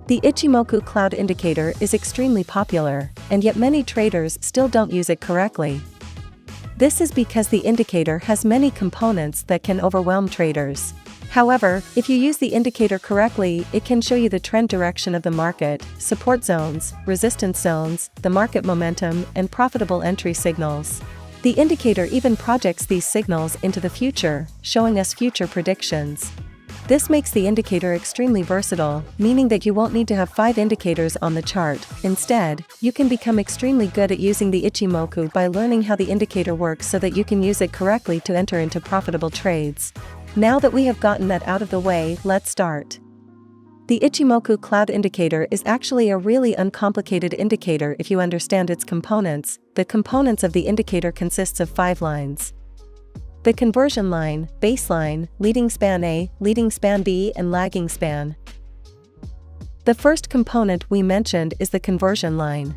The Ichimoku cloud indicator is extremely popular, and yet many traders still don't use it correctly. This is because the indicator has many components that can overwhelm traders. However, if you use the indicator correctly, it can show you the trend direction of the market, support zones, resistance zones, the market momentum, and profitable entry signals. The indicator even projects these signals into the future, showing us future predictions. This makes the indicator extremely versatile, meaning that you won't need to have 5 indicators on the chart. Instead, you can become extremely good at using the Ichimoku by learning how the indicator works so that you can use it correctly to enter into profitable trades. Now that we have gotten that out of the way, let's start. The Ichimoku cloud indicator is actually a really uncomplicated indicator if you understand its components. The components of the indicator consists of 5 lines. The conversion line, baseline, leading span A, leading span B, and lagging span. The first component we mentioned is the conversion line.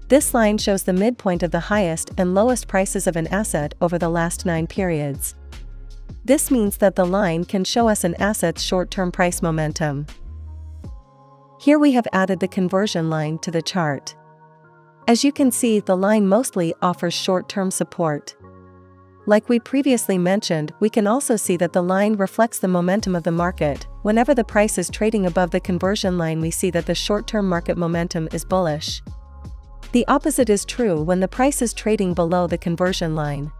This line shows the midpoint of the highest and lowest prices of an asset over the last 9 periods. This means that the line can show us an asset's short-term price momentum. Here we have added the conversion line to the chart. As you can see, the line mostly offers short-term support. Like we previously mentioned, we can also see that the line reflects the momentum of the market. Whenever the price is trading above the conversion line, we see that the short-term market momentum is bullish. The opposite is true when the price is trading below the conversion line.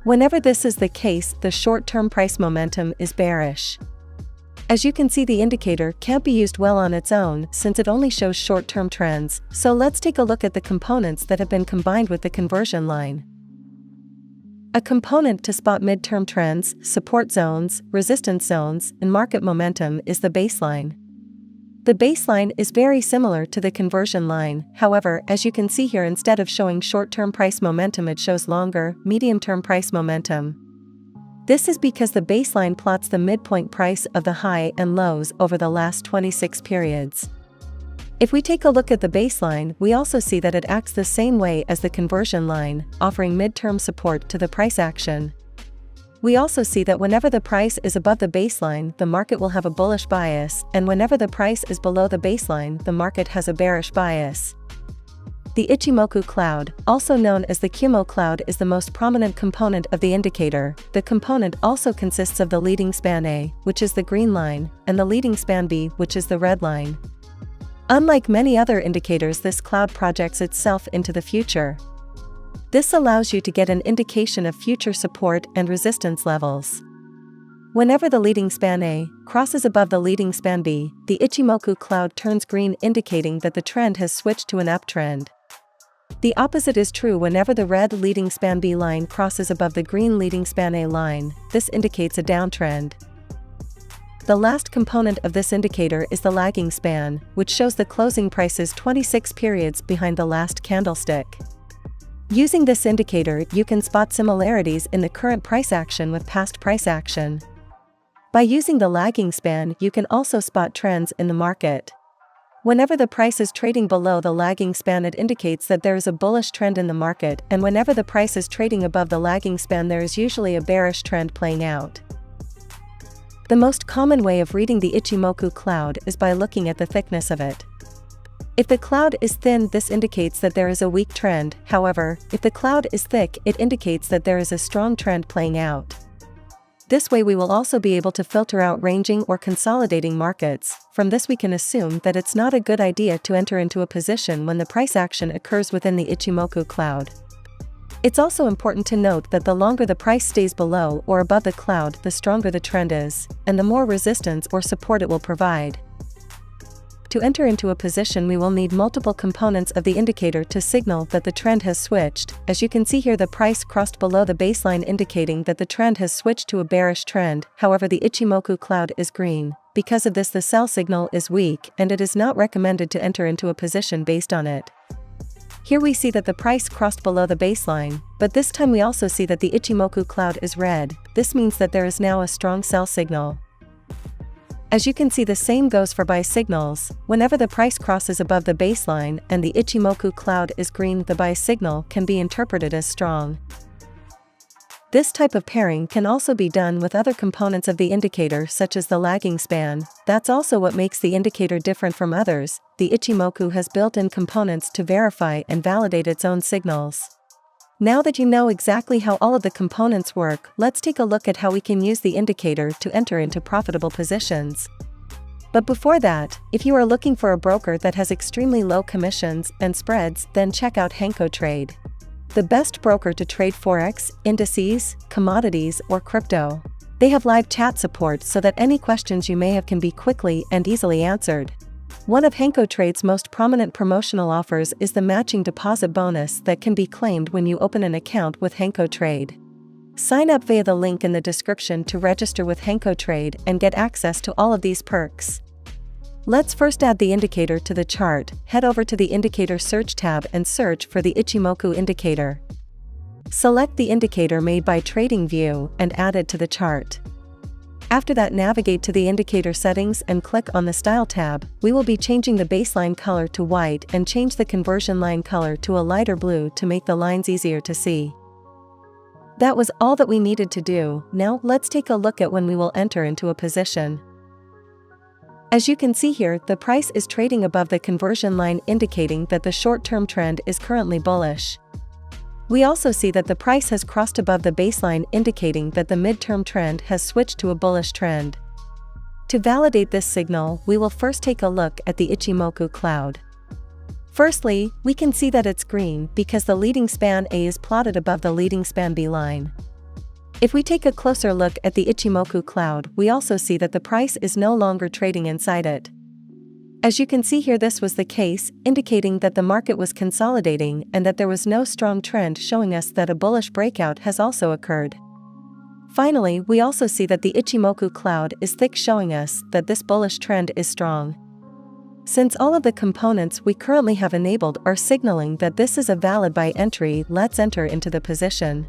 Whenever this is the case, the short-term price momentum is bearish. As you can see, the indicator can't be used well on its own since it only shows short-term trends, so let's take a look at the components that have been combined with the conversion line. A component to spot midterm trends, support zones, resistance zones, and market momentum is the baseline. The baseline is very similar to the conversion line. However, as you can see here, instead of showing short-term price momentum, it shows longer, medium-term price momentum. This is because the baseline plots the midpoint price of the high and lows over the last 26 periods. If we take a look at the baseline, we also see that it acts the same way as the conversion line, offering midterm support to the price action. We also see that whenever the price is above the baseline, the market will have a bullish bias, and whenever the price is below the baseline, the market has a bearish bias. The Ichimoku cloud, also known as the Kumo cloud, is the most prominent component of the indicator. The component also consists of the leading span A, which is the green line, and the leading span B, which is the red line. Unlike many other indicators, this cloud projects itself into the future. This allows you to get an indication of future support and resistance levels. Whenever the leading span A crosses above the leading span B, the Ichimoku cloud turns green, indicating that the trend has switched to an uptrend. The opposite is true whenever the red leading span B line crosses above the green leading span A line. This indicates a downtrend. The last component of this indicator is the lagging span, which shows the closing prices 26 periods behind the last candlestick. Using this indicator, you can spot similarities in the current price action with past price action. By using the lagging span, you can also spot trends in the market. Whenever the price is trading below the lagging span, it indicates that there is a bullish trend in the market, and whenever the price is trading above the lagging span, there is usually a bearish trend playing out. The most common way of reading the Ichimoku cloud is by looking at the thickness of it. If the cloud is thin, this indicates that there is a weak trend. However, if the cloud is thick, it indicates that there is a strong trend playing out. This way we will also be able to filter out ranging or consolidating markets. From this we can assume that it's not a good idea to enter into a position when the price action occurs within the Ichimoku cloud. It's also important to note that the longer the price stays below or above the cloud, the stronger the trend is, and the more resistance or support it will provide. To enter into a position, we will need multiple components of the indicator to signal that the trend has switched. As you can see here, the price crossed below the baseline, indicating that the trend has switched to a bearish trend. However, the Ichimoku cloud is green. Because of this, the sell signal is weak, and it is not recommended to enter into a position based on it. Here we see that the price crossed below the baseline, but this time we also see that the Ichimoku cloud is red. This means that there is now a strong sell signal. As you can see, the same goes for buy signals. Whenever the price crosses above the baseline and the Ichimoku cloud is green, the buy signal can be interpreted as strong. This type of pairing can also be done with other components of the indicator such as the lagging span. That's also what makes the indicator different from others. The Ichimoku has built-in components to verify and validate its own signals. Now that you know exactly how all of the components work, let's take a look at how we can use the indicator to enter into profitable positions. But before that, if you are looking for a broker that has extremely low commissions and spreads, then check out Ninjatrader. The best broker to trade forex, indices, commodities, or crypto. They have live chat support so that any questions you may have can be quickly and easily answered. One of Ninjatrader's most prominent promotional offers is the matching deposit bonus that can be claimed when you open an account with Ninjatrader. Sign up via the link in the description to register with Ninjatrader and get access to all of these perks. Let's first add the indicator to the chart. Head over to the Indicator Search tab and search for the Ichimoku indicator. Select the indicator made by TradingView and add it to the chart. After that, navigate to the indicator settings and click on the Style tab. We will be changing the baseline color to white and change the conversion line color to a lighter blue to make the lines easier to see. That was all that we needed to do. Now let's take a look at when we will enter into a position. As you can see here, the price is trading above the conversion line, indicating that the short-term trend is currently bullish. We also see that the price has crossed above the baseline, indicating that the mid-term trend has switched to a bullish trend. To validate this signal, we will first take a look at the Ichimoku cloud. Firstly, we can see that it's green because the leading span A is plotted above the leading span B line. If we take a closer look at the Ichimoku cloud, we also see that the price is no longer trading inside it. As you can see here, this was the case, indicating that the market was consolidating and that there was no strong trend, showing us that a bullish breakout has also occurred. Finally, we also see that the Ichimoku cloud is thick, showing us that this bullish trend is strong. Since all of the components we currently have enabled are signaling that this is a valid buy entry, let's enter into the position.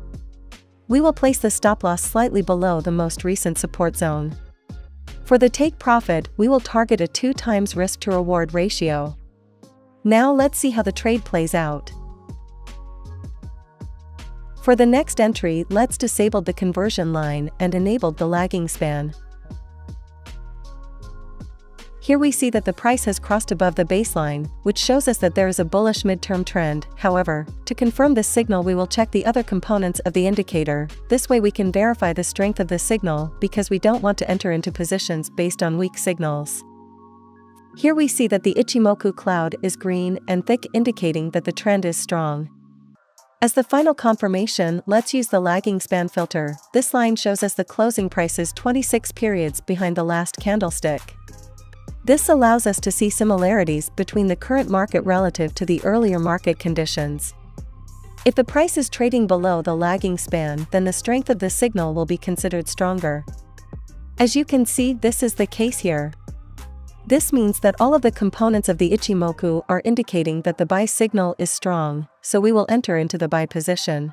We will place the stop loss slightly below the most recent support zone. For the take profit, we will target a 2 times risk to reward ratio. Now let's see how the trade plays out. For the next entry, let's disable the conversion line and enable the lagging span. Here we see that the price has crossed above the baseline, which shows us that there is a bullish midterm trend. However, to confirm this signal, we will check the other components of the indicator. This way we can verify the strength of the signal, because we don't want to enter into positions based on weak signals. Here we see that the Ichimoku cloud is green and thick, indicating that the trend is strong. As the final confirmation, let's use the lagging span filter. This line shows us the closing prices 26 periods behind the last candlestick. This allows us to see similarities between the current market relative to the earlier market conditions. If the price is trading below the lagging span, then the strength of the signal will be considered stronger. As you can see, this is the case here. This means that all of the components of the Ichimoku are indicating that the buy signal is strong, so we will enter into the buy position.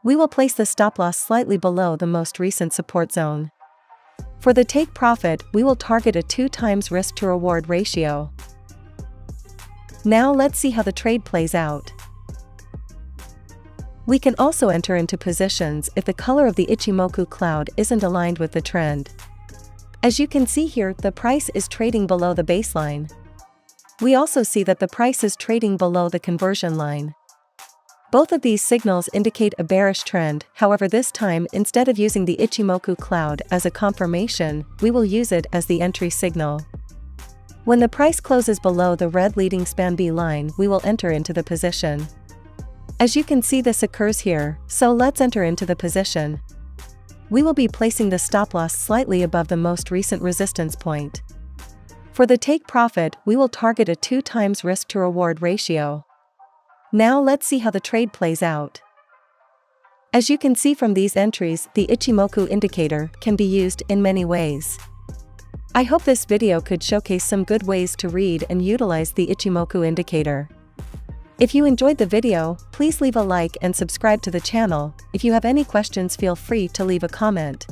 We will place the stop loss slightly below the most recent support zone. For the take profit, we will target a 2 times risk to reward ratio. Now let's see how the trade plays out. We can also enter into positions if the color of the Ichimoku cloud isn't aligned with the trend. As you can see here, the price is trading below the baseline. We also see that the price is trading below the conversion line. Both of these signals indicate a bearish trend. However, this time, instead of using the Ichimoku cloud as a confirmation, we will use it as the entry signal. When the price closes below the red leading span B line, we will enter into the position. As you can see, this occurs here, so let's enter into the position. We will be placing the stop loss slightly above the most recent resistance point. For the take profit, we will target a 2 times risk to reward ratio. Now let's see how the trade plays out. As you can see from these entries, the Ichimoku indicator can be used in many ways. I hope this video could showcase some good ways to read and utilize the Ichimoku indicator. If you enjoyed the video, please leave a like and subscribe to the channel. If you have any questions, feel free to leave a comment.